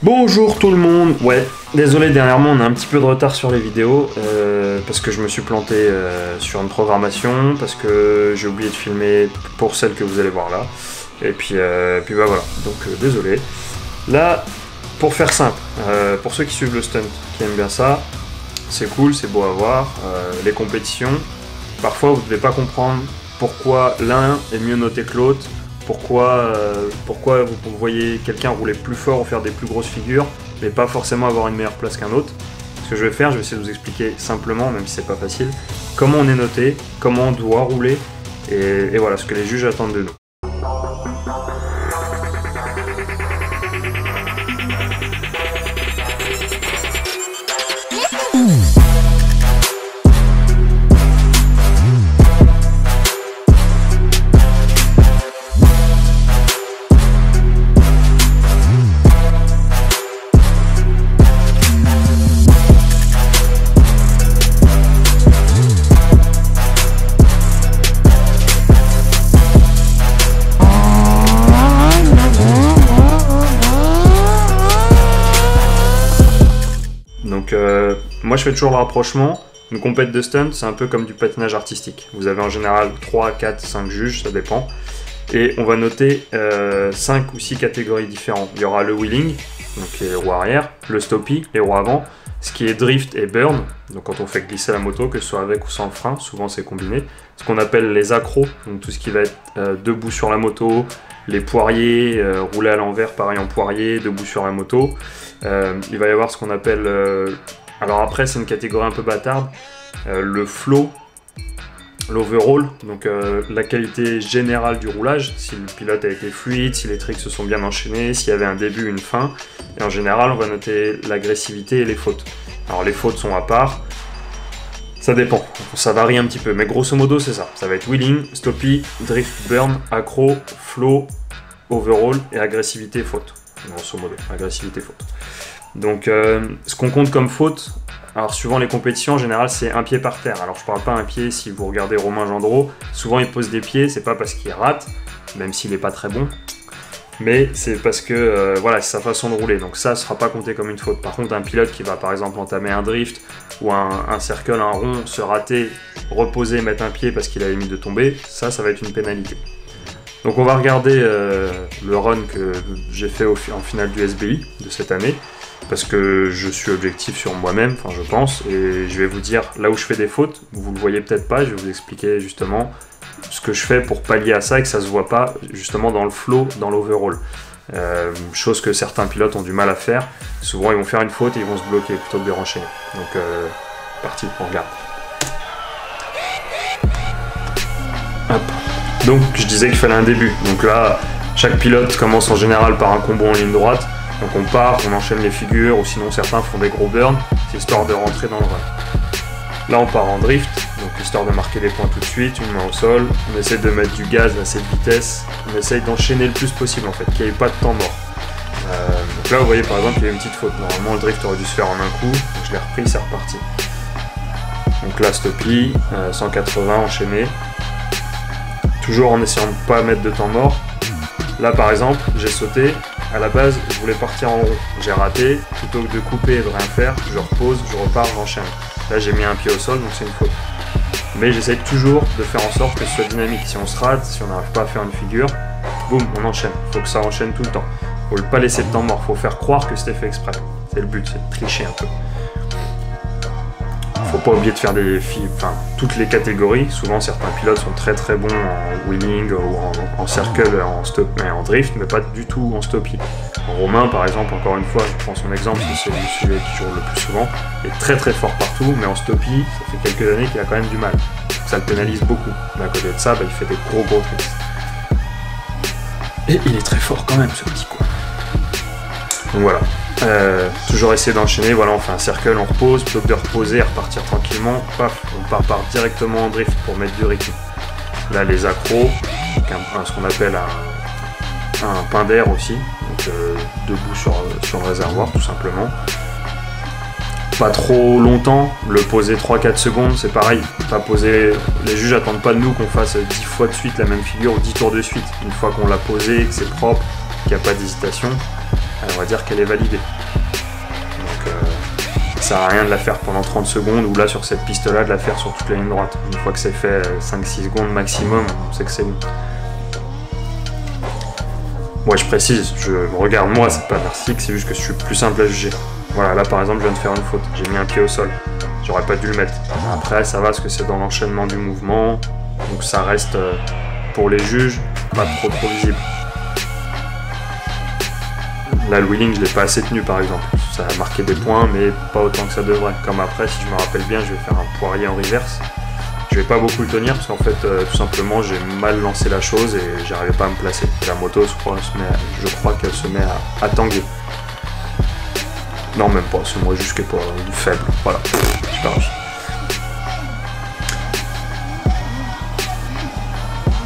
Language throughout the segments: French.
Bonjour tout le monde. Ouais, désolé, dernièrement on a un petit peu de retard sur les vidéos parce que je me suis planté sur une programmation, parce que j'ai oublié de filmer pour celle que vous allez voir là. Et puis bah voilà, donc désolé. Là, pour faire simple, pour ceux qui suivent le stunt, qui aiment bien ça, c'est cool, c'est beau à voir. Les compétitions, parfois vous ne devez pas comprendre pourquoi l'un est mieux noté que l'autre. Pourquoi vous voyez quelqu'un rouler plus fort ou faire des plus grosses figures, mais pas forcément avoir une meilleure place qu'un autre. Ce que je vais faire, je vais essayer de vous expliquer simplement, même si c'est pas facile, comment on est noté, comment on doit rouler, et voilà ce que les juges attendent de nous. Donc moi je fais toujours le rapprochement. Une compète de stunt, c'est un peu comme du patinage artistique. Vous avez en général 3, 4, 5 juges, ça dépend. Et on va noter 5 ou 6 catégories différentes. Il y aura le wheeling, donc les roues arrière, le stoppie, les roues avant, ce qui est drift et burn, donc quand on fait glisser la moto, que ce soit avec ou sans le frein, souvent c'est combiné. Ce qu'on appelle les accros, donc tout ce qui va être debout sur la moto, les poiriers, rouler à l'envers, pareil en poirier, debout sur la moto. Il va y avoir ce qu'on appelle, alors après c'est une catégorie un peu bâtarde, le flow, l'overall, donc la qualité générale du roulage, si le pilote a été fluide, si les tricks se sont bien enchaînés, s'il y avait un début, une fin. Et en général on va noter l'agressivité et les fautes. Alors les fautes sont à part, ça dépend, ça varie un petit peu, mais grosso modo c'est ça. Ça va être wheeling, stoppie, drift, burn, accro, flow, overall et agressivité, faute. Grosso modo, agressivité, faute. Donc ce qu'on compte comme faute, alors suivant les compétitions en général c'est un pied par terre. Alors je parle pas un pied, si vous regardez Romain Gendreau, souvent il pose des pieds, c'est pas parce qu'il rate, même s'il est pas très bon, mais c'est parce que voilà, c'est sa façon de rouler, donc ça sera pas compté comme une faute. Par contre un pilote qui va par exemple entamer un drift ou un cercle, un rond, se rater, reposer, mettre un pied parce qu'il avait mis de tomber, ça va être une pénalité. Donc on va regarder le run que j'ai fait en finale du SBI de cette année, parce que je suis objectif sur moi-même, enfin je pense, et je vais vous dire là où je fais des fautes. Vous le voyez peut-être pas, je vais vous expliquer justement ce que je fais pour pallier à ça et que ça se voit pas justement dans le flow, dans l'overall. Chose que certains pilotes ont du mal à faire. Souvent ils vont faire une faute et ils vont se bloquer plutôt que de renchaîner. Donc parti, on regarde. Hop. Donc je disais qu'il fallait un début. Donc là, chaque pilote commence en général par un combo en ligne droite. Donc on part, on enchaîne les figures, ou sinon certains font des gros burns, c'est histoire de rentrer dans le run. Là on part en drift, donc histoire de marquer des points tout de suite, une main au sol, on essaie de mettre du gaz à cette vitesse, on essaye d'enchaîner le plus possible en fait, qu'il n'y ait pas de temps mort. Donc là vous voyez par exemple il y a une petite faute, normalement le drift aurait dû se faire en un coup, donc je l'ai repris, c'est reparti. Donc là stoppie, 180 enchaîné, toujours en essayant de ne pas mettre de temps mort. Là par exemple j'ai sauté. À la base, je voulais partir en rond. J'ai raté. Plutôt que de couper et de rien faire, je repose, je repars, j'enchaîne. Là, j'ai mis un pied au sol, donc c'est une faute. Mais j'essaie toujours de faire en sorte que ce soit dynamique. Si on se rate, si on n'arrive pas à faire une figure, boum, on enchaîne. Il faut que ça enchaîne tout le temps. Il ne faut pas laisser de temps mort. Il faut faire croire que c'était fait exprès. C'est le but, c'est de tricher un peu. Faut pas oublier de faire toutes les catégories. Souvent certains pilotes sont très très bons en wheeling ou en circle, en stop, mais en drift, mais pas du tout en stoppie. Romain par exemple, encore une fois, je prends son exemple, c'est celui qui joue le plus souvent, est très très fort partout, mais en stoppie, ça fait quelques années qu'il a quand même du mal. Donc ça le pénalise beaucoup. Mais à côté de ça, il fait des gros tricks. Et il est très fort quand même ce petit coup. Donc voilà. Toujours essayer d'enchaîner, voilà, on fait un cercle, on repose, plutôt que de reposer et repartir tranquillement, paf, on part directement en drift pour mettre du rythme. Là les accros, ce qu'on appelle un pain d'air aussi, donc debout sur le réservoir tout simplement. Pas trop longtemps, le poser 3-4 secondes, c'est pareil, pas poser, les juges attendent pas de nous qu'on fasse 10 fois de suite la même figure ou 10 tours de suite. Une fois qu'on l'a posé, que c'est propre, qu'il n'y a pas d'hésitation, on va dire qu'elle est validée. Donc ça sert à rien de la faire pendant 30 secondes ou là sur cette piste là de la faire sur toute la ligne droite. Une fois que c'est fait 5-6 secondes maximum, on sait que c'est bon. Moi je précise, je regarde moi, c'est pas narcissique, c'est juste que je suis plus simple à juger. Voilà, là par exemple je viens de faire une faute, j'ai mis un pied au sol, j'aurais pas dû le mettre. Après ça va parce que c'est dans l'enchaînement du mouvement, donc ça reste pour les juges pas trop visible. Là le wheeling je l'ai pas assez tenu par exemple, ça a marqué des points mais pas autant que ça devrait. Comme après si je me rappelle bien je vais faire un poirier en reverse. Je vais pas beaucoup le tenir parce qu'en fait tout simplement j'ai mal lancé la chose et j'arrivais pas à me placer. La moto je crois qu'elle se met à tanguer. Non même pas, c'est moi juste qui est pas faible. Voilà, j'ai pas réussi.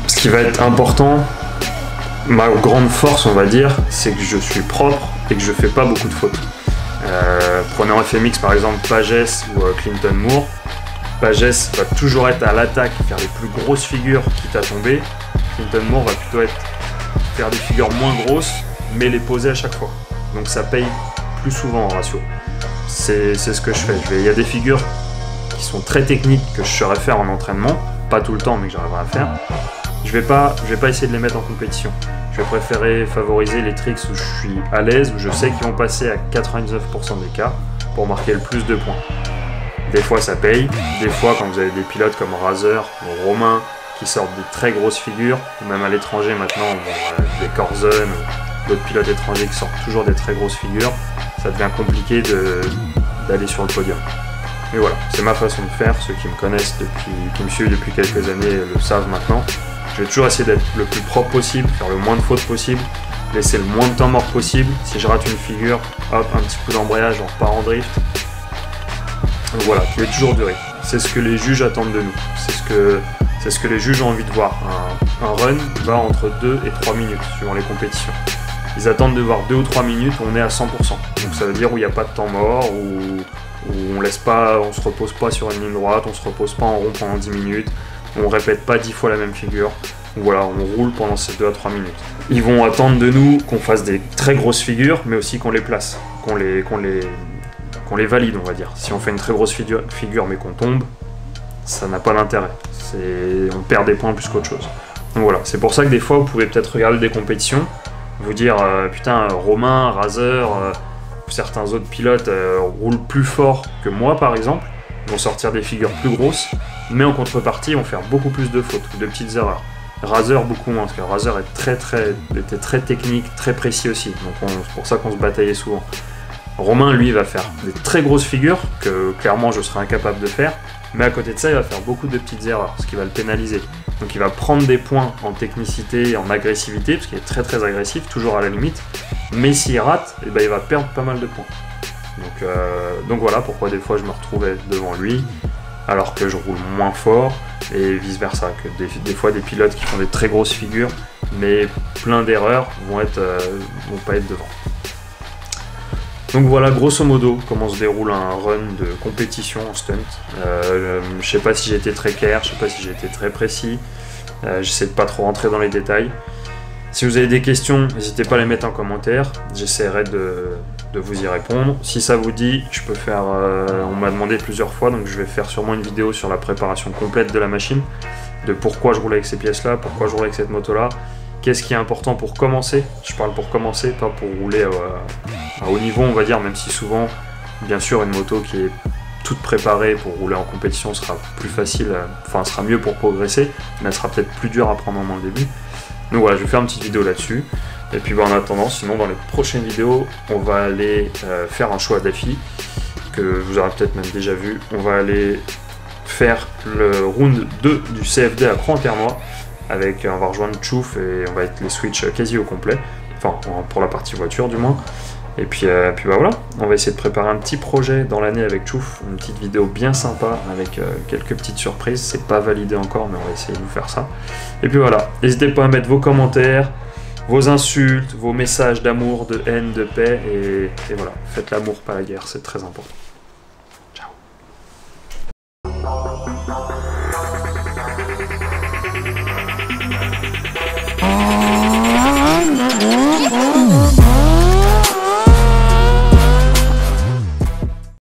Ce qui va être important, ma grande force on va dire, c'est que je suis propre et que je fais pas beaucoup de fautes. Prenez en FMX par exemple Pages ou Clinton Moore. Pages va toujours être à l'attaque, faire les plus grosses figures quitte à tomber. Clinton Moore va plutôt faire des figures moins grosses, mais les poser à chaque fois. Donc ça paye plus souvent en ratio. C'est ce que je fais. Il y a des figures qui sont très techniques que je saurais faire en entraînement, pas tout le temps, mais que j'arriverai à faire. Je vais pas essayer de les mettre en compétition. Je vais préférer favoriser les tricks où je suis à l'aise, où je sais qu'ils vont passer à 99% des cas pour marquer le plus de points. Des fois ça paye, des fois quand vous avez des pilotes comme Razer ou Romain qui sortent des très grosses figures, ou même à l'étranger maintenant, des Corzen ou d'autres pilotes étrangers qui sortent toujours des très grosses figures, ça devient compliqué d'aller sur le podium. Mais voilà, c'est ma façon de faire, ceux qui me connaissent qui me suivent depuis quelques années le savent maintenant. Je vais toujours essayer d'être le plus propre possible, faire le moins de fautes possible, laisser le moins de temps mort possible. Si je rate une figure, hop, un petit coup d'embrayage, on repart en drift. Donc voilà, il y a toujours du rythme. C'est ce que les juges attendent de nous. C'est ce que les juges ont envie de voir. Un run va entre 2 et 3 minutes, suivant les compétitions. Ils attendent de voir 2 ou 3 minutes où on est à 100%. Donc ça veut dire où il n'y a pas de temps mort, où on se repose pas sur une ligne droite, on se repose pas en rond pendant 10 minutes, on répète pas 10 fois la même figure. Voilà, on roule pendant ces 2 à 3 minutes. Ils vont attendre de nous qu'on fasse des très grosses figures, mais aussi qu'on les place, qu'on les valide, on va dire. Si on fait une très grosse figure mais qu'on tombe, ça n'a pas d'intérêt. On perd des points plus qu'autre chose. Donc voilà, c'est pour ça que des fois, vous pouvez peut-être regarder des compétitions, vous dire, putain, Romain, Razer, certains autres pilotes roulent plus fort que moi, par exemple, vont sortir des figures plus grosses, mais en contrepartie, vont faire beaucoup plus de fautes, de petites erreurs. Razer beaucoup moins, parce que Razer était très technique, très précis aussi, donc c'est pour ça qu'on se bataillait souvent. Romain, lui, va faire des très grosses figures que clairement je serais incapable de faire, mais à côté de ça, il va faire beaucoup de petites erreurs, ce qui va le pénaliser. Donc il va prendre des points en technicité, en agressivité, parce qu'il est très agressif, toujours à la limite, mais s'il rate, eh ben, il va perdre pas mal de points. Donc voilà pourquoi des fois je me retrouvais devant lui, alors que je roule moins fort, et vice versa, que des fois des pilotes qui font des très grosses figures, mais plein d'erreurs vont pas être devant. Donc voilà, grosso modo, comment se déroule un run de compétition en stunt. Je sais pas si j'ai été très clair, je sais pas si j'ai été très précis. J'essaie de pas trop rentrer dans les détails. Si vous avez des questions, n'hésitez pas à les mettre en commentaire. J'essaierai de vous y répondre. Si ça vous dit, je peux faire... on m'a demandé plusieurs fois, donc je vais faire sûrement une vidéo sur la préparation complète de la machine, de pourquoi je roule avec ces pièces-là, pourquoi je roule avec cette moto-là. Qu'est-ce qui est important pour commencer? Je parle pour commencer, pas pour rouler à haut niveau, on va dire, même si souvent, bien sûr, une moto qui est toute préparée pour rouler en compétition sera plus facile, sera mieux pour progresser, mais elle sera peut-être plus dure à prendre en main au début. Donc voilà, je vais faire une petite vidéo là-dessus. Et puis en attendant, sinon dans les prochaines vidéos, on va aller faire un choix d'affi, que vous aurez peut-être même déjà vu. On va aller faire le round 2 du CFD à Croix-en-Ternois. On va rejoindre Chouf et on va être les switches quasi au complet, enfin pour la partie voiture du moins. Et puis voilà, on va essayer de préparer un petit projet dans l'année avec Chouf, une petite vidéo bien sympa avec quelques petites surprises. C'est pas validé encore, mais on va essayer de vous faire ça. Et puis voilà, n'hésitez pas à mettre vos commentaires, vos insultes, vos messages d'amour, de haine, de paix, et voilà, faites l'amour, pas la guerre, c'est très important.